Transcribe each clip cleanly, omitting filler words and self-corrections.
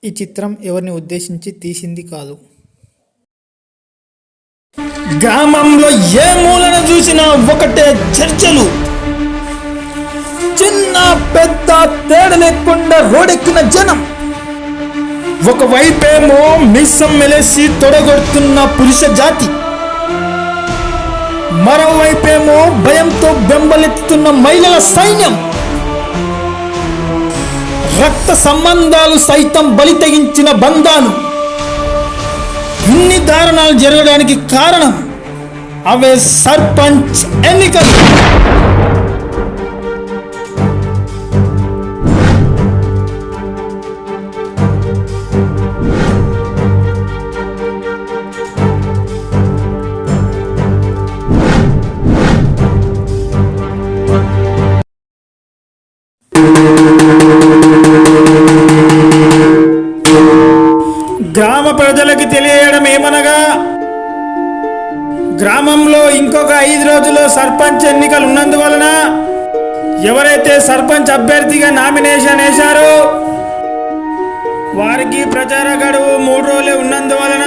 ఈ చిత్రం ఎవరిని ఉద్దేశించి తీసింది కాదు. గ్రామంలో ఏ మూలన చూసినా ఒకటే చర్చలు. చిన్న పెద్ద తేడా లేకుండా రోడెక్కిన జనం. ఒకవైపేమో మిస్సం మెలేసి తొడగొడుతున్న పురుష జాతి, మరోవైపేమో భయంతో బెంబలెత్తుతున్న మహిళల సైన్యం. రక్త సంబంధాలు సైతం బలి తెగించిన బంధాలు. ఇన్ని దారుణాలు జరగడానికి కారణం అవే సర్పంచ్ ఎన్నికలు. గ్రామ ప్రజలకు తెలియడం ఏమనగా, గ్రామంలో ఇంకొక 5 రోజుల్లో సర్పంచ్ ఎన్నికలు ఉన్నందువలన ఎవరైతే సర్పంచ్ అభ్యర్థిగా నామినేషన్ వేశారో వారికి ప్రచార గడువు 3 రోజులే ఉన్నందువలన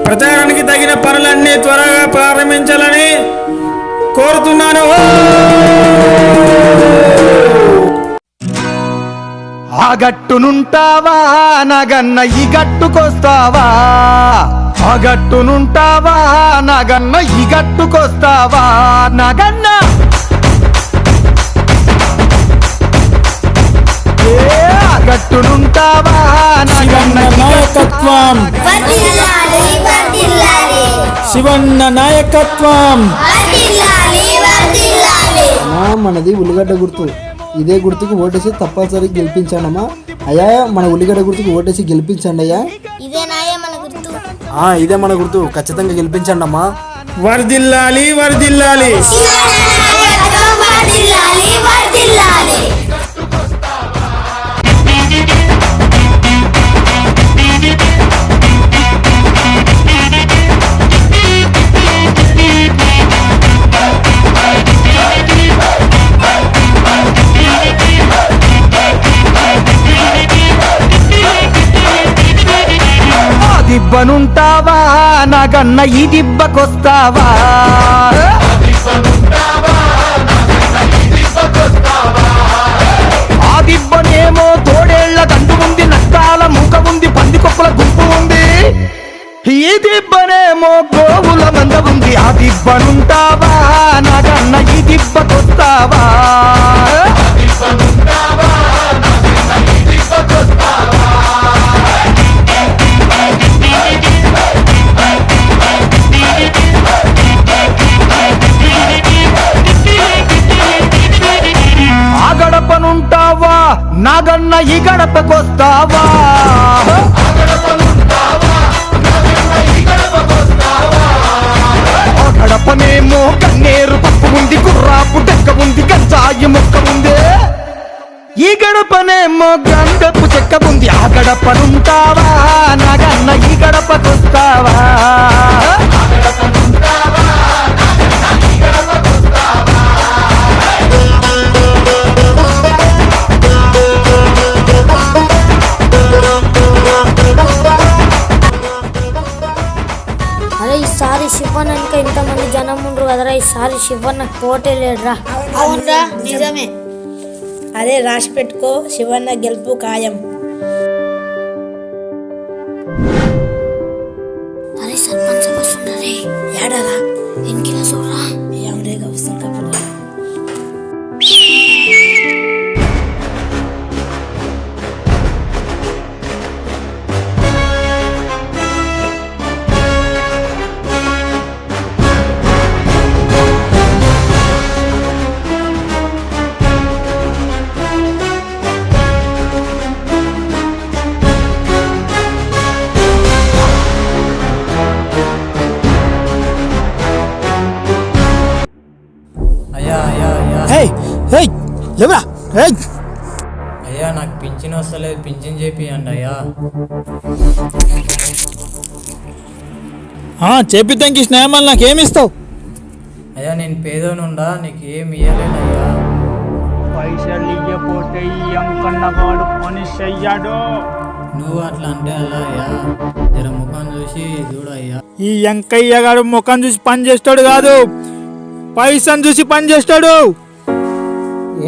ప్రచారానికి తగిన పనులన్నీ త్వరగా ప్రారంభించాలని కోరుతున్నాను. ఆ గట్టునుంటావా నగన్న ఈ గట్టుకొస్తావా, ఆ గట్టునుంటావా నగన్న ఈ గట్టుకొస్తావా నగన్న. ఆ గట్టునుంటావా నగన్న నాయకత్వం, శివన్న నాయకత్వం. మనది ఉల్లిగడ్డ గుర్తు. ఇదే గుర్తుకు ఓటేసి తప్పనిసరి గెలిపించండమ్మా. అయ్యా మన ఉల్లిగడ్డ గుర్తుకు ఓటేసి గెలిపించండి అయ్యా. ఇదే మన గుర్తు, ఖచ్చితంగా గెలిపించండి అమ్మా. వర్ధిల్లాలి వర్ధిల్లాలి. దిబ్బనుంటావా నగన్న ఈ దిబ్బకొస్తావా, ఆ దిబ్బనేమో తోడేళ్ల దండు ఉంది, నష్టాల ముఖ ఉంది, పందికొక్కుల గుంపు ఉంది. ఈ దిబ్బనేమో గోవుల మంద ఉంది. ఆ దిబ్బనుంటావా నగన్న ఈ దిబ్బకొస్తావా. గడపనుంటావా నాగన్న ఈ గడపకొస్తావా. ఆ గడపనేమో కన్నేరు పప్పు ఉంది, కుర్రాపు టెక్క ఉంది, గంజాయి మొక్క ఉంది. ఈ గడపనేమో గంధపు చెక్క ఉంది. ఆ గడపనుంటావా నాగన్న ఈ గడపకొస్తావా. ఈసారి శివన్ ఇంకా ఇంతమంది జనం ఉండరు కదరా, ఈసారి శివన్ నాకు పోటే లేడురా. అవునరా, నిజమే. అదే రాసి పెట్టుకో, శివన్న గెలుపు ఖాయం. అరే సర్పంచ్ వస్తుండే ఏడారా ఇంకిలా చూడరా. ఎవరేగా వస్తుంది కప్పుడు. అయ్యా నాకు పింఛన్ వస్తలేదు, పింఛన్ చేపియండి అయ్యా. చేపిద్దాం కృష్ణ, నాకేమిస్తావు? అయ్యా నేను పేదోనుండా, నీకు ఏమి ఇయ్యలేనయ్యా. పైసలు ఇయ్యపోతే ఈ అంకన్నగాడు మనిషి అయ్యాడు. నువ్వు అట్లా అంటే అలా అయ్యా, జర ముఖం చూసి చూడు అయ్యా. ఈ వెంకయ్య గారు ముఖం చూసి పని చేస్తాడు కాదు, పైసను చూసి పని చేస్తాడు.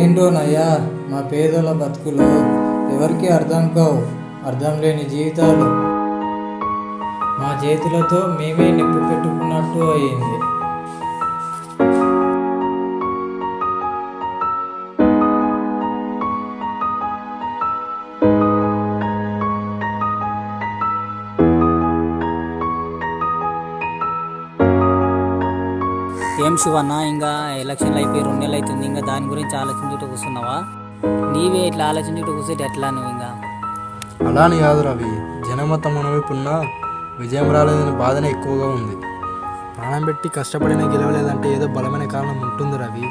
ఏంటోనయ్యా మా పేదల బతుకులు ఎవరికి అర్థం కావు, అర్థం లేని జీవితాలు. మా చేతులతో మేమే నిప్పు పెట్టుకున్నట్టు అయింది. ఏం శివన్న, ఇంకా ఎలక్షన్లు అయిపోయి 2 నెలలు అవుతుంది, ఇంకా దాని గురించి ఆలోచించుటూ కూర్చున్నావా? నీవే ఇట్లా ఆలోచించుటూ కూర్చుంటే ఎట్లా నువ్వు? ఇంకా అలా అని కాదు రవి, జనం మొత్తం మన వైపు ఉన్నా విజయం రాలేదని బాధనే ఎక్కువగా ఉంది. ప్రాణం పెట్టి కష్టపడినా గెలవలేదంటే ఏదో బలమైన కారణం ఉంటుంది రవి.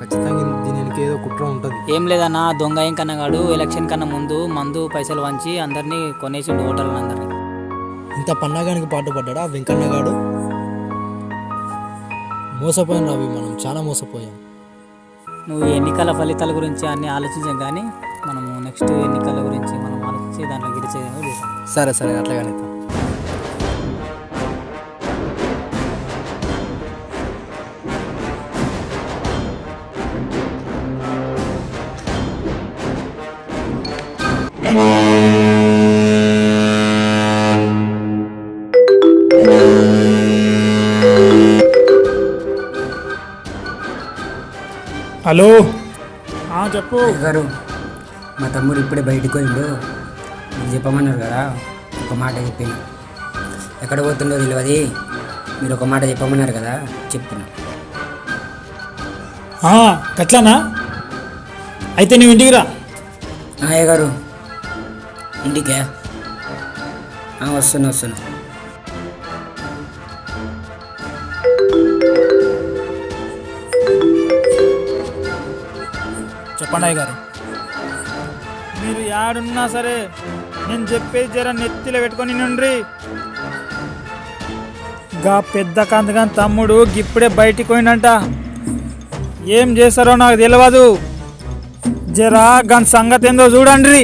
ఖచ్చితంగా దీని వెనక ఏదో కుట్ర ఉంటుంది. ఏం లేదన్నా, దొంగ ఏం కన్నగాడు ఎలక్షన్ కన్నా ముందు మందు పైసలు వంచి అందరినీ కొనేసిండు, ఓటర్లను అందరినీ. ఇంత పన్నాగానికి పాటుపడ్డా వెంకన్నగాడు? మోసపోయాం రవి, మనం చాలా మోసపోయాం. నువ్వు ఎన్నికల ఫలితాల గురించి అన్ని ఆలోచించాం, కానీ మనము నెక్స్ట్ ఎన్నికల గురించి మనం ఆలోచించి దాంట్లో గెలిచేది. సరే సరే, అట్లాగానే. హలో, చెప్పు గారు. మా తమ్ముడు ఇప్పుడే బయటకు పోయిండు, మీరు చెప్పమన్నారు కదా, ఒక మాట చెప్పిండు. ఎక్కడ పోతుండో తెలియదు, మీరు ఒక మాట చెప్పమన్నారు కదా, చెప్తున్నా. గట్లానా? అయితే నువ్వు ఇంటికి రా. అయ్య గారు ఇంటికే వస్తున్నా. చెప్పండి అయ్య గారు. మీరు యాడున్నా సరే నేను చెప్పేది జర నెత్తిలో పెట్టుకొని నుండ్రి. గా పెద్ద కందగా తమ్ముడు ఇప్పుడే బయటికి పోయిందంట, ఏం చేస్తారో నాకు తెలియదు. జరా గాని సంగతి ఏందో చూడండి.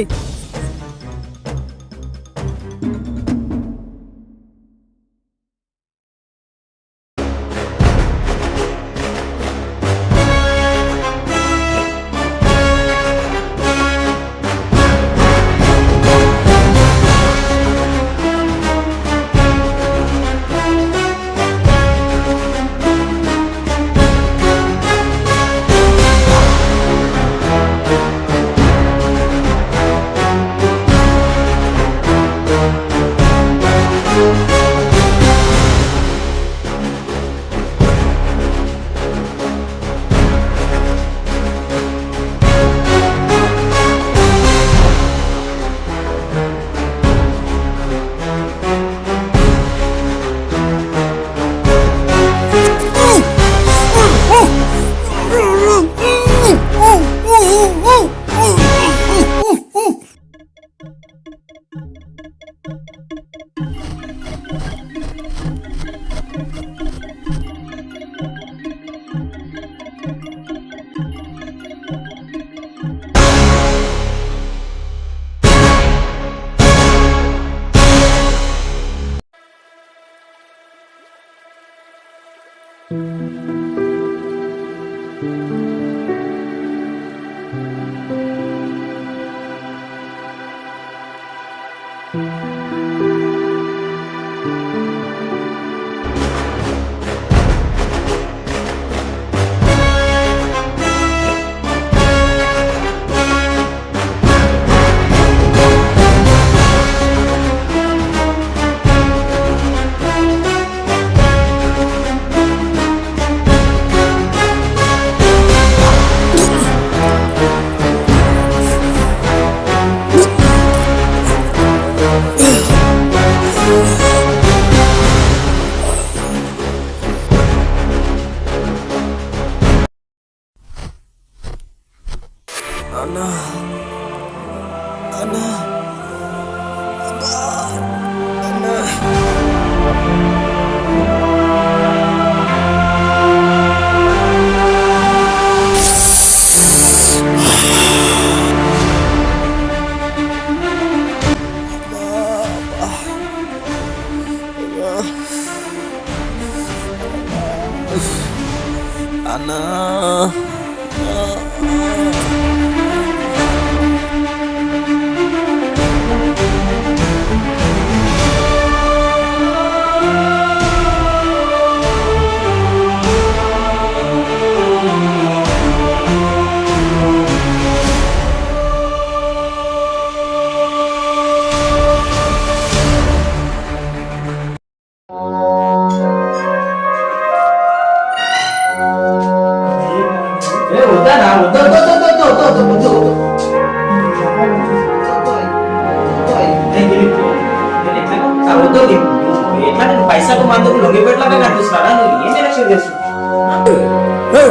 పైసకు మందుకు లొంగిపెట్లాగా కనిపిస్తున్నాడా? నువ్వు ఏం ఎలక్షన్ చేస్తున్నావు?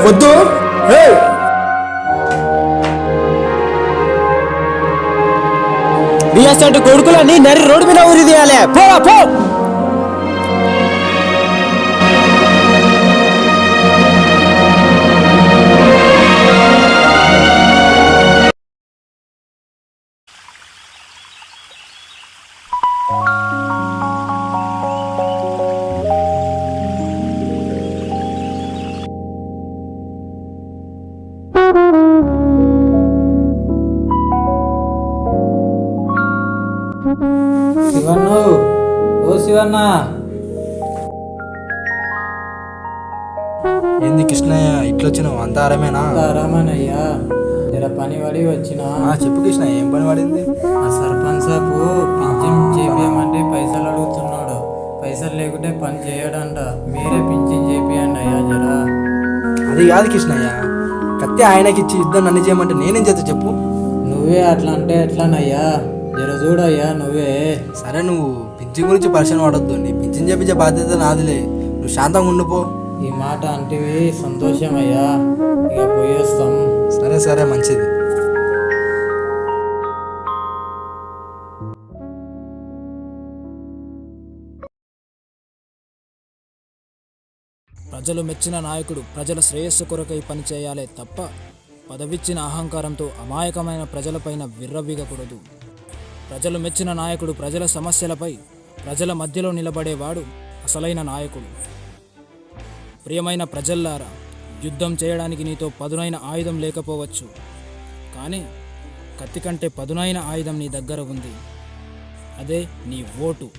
వద్దు బిఎస్ఎంట్ కొడుకులని నరి రోడ్డు మీద ఊరి తీయాలి. పో శివన్న, ఓ శివన్న, ఏంది కృష్ణయ్య ఇట్లొచ్చినావు? అంతా ఆరమేనా? రామనయ్యా, జర పని పడి వచ్చిన. చెప్పు కృష్ణ, ఏం పని పడింది? ఆ సర్పంచ్ సాబు పింఛన్ చేపియమంటే పైసలు అడుగుతున్నాడు. పైసలు లేకుంటే పని చేయడంట. మీరే పింఛన్ చేపియండి అయ్యా జరా. అది కాదు కృష్ణయ్య, కత్తి ఆయనకి ఇచ్చి యుద్ధం నన్ను చేయమంటే నేనేం చేస్తా చెప్పు? నువ్వే అట్లా అంటే ఎట్లానయ్యా? జర చూడయ్యా నువ్వే. సరే, నువ్వు పింఛన్ గురించి పరిచయం పడొద్దు. నీ పింఛన్ చేపించే బాధ్యత నాదిలే. నువ్వు శాంతంగా ఉండిపో. ఈ మాట అంటివి సంతోషమయ్యా. ఇక పోయేస్తాం. సరే సరే, మంచిది. ప్రజలు మెచ్చిన నాయకుడు ప్రజల శ్రేయస్సు కొరకై పనిచేయాలే తప్ప పదవిచ్చిన అహంకారంతో అమాయకమైన ప్రజలపైన విర్రవీగకూడదు. ప్రజలు మెచ్చిన నాయకుడు ప్రజల సమస్యలపై ప్రజల మధ్యలో నిలబడేవాడు అసలైన నాయకుడు. ప్రియమైన ప్రజల్లారా, యుద్ధం చేయడానికి నీతో పదునైన ఆయుధం లేకపోవచ్చు, కానీ కత్తి కంటే పదునైన ఆయుధం నీ దగ్గర ఉంది. అదే నీ ఓటు.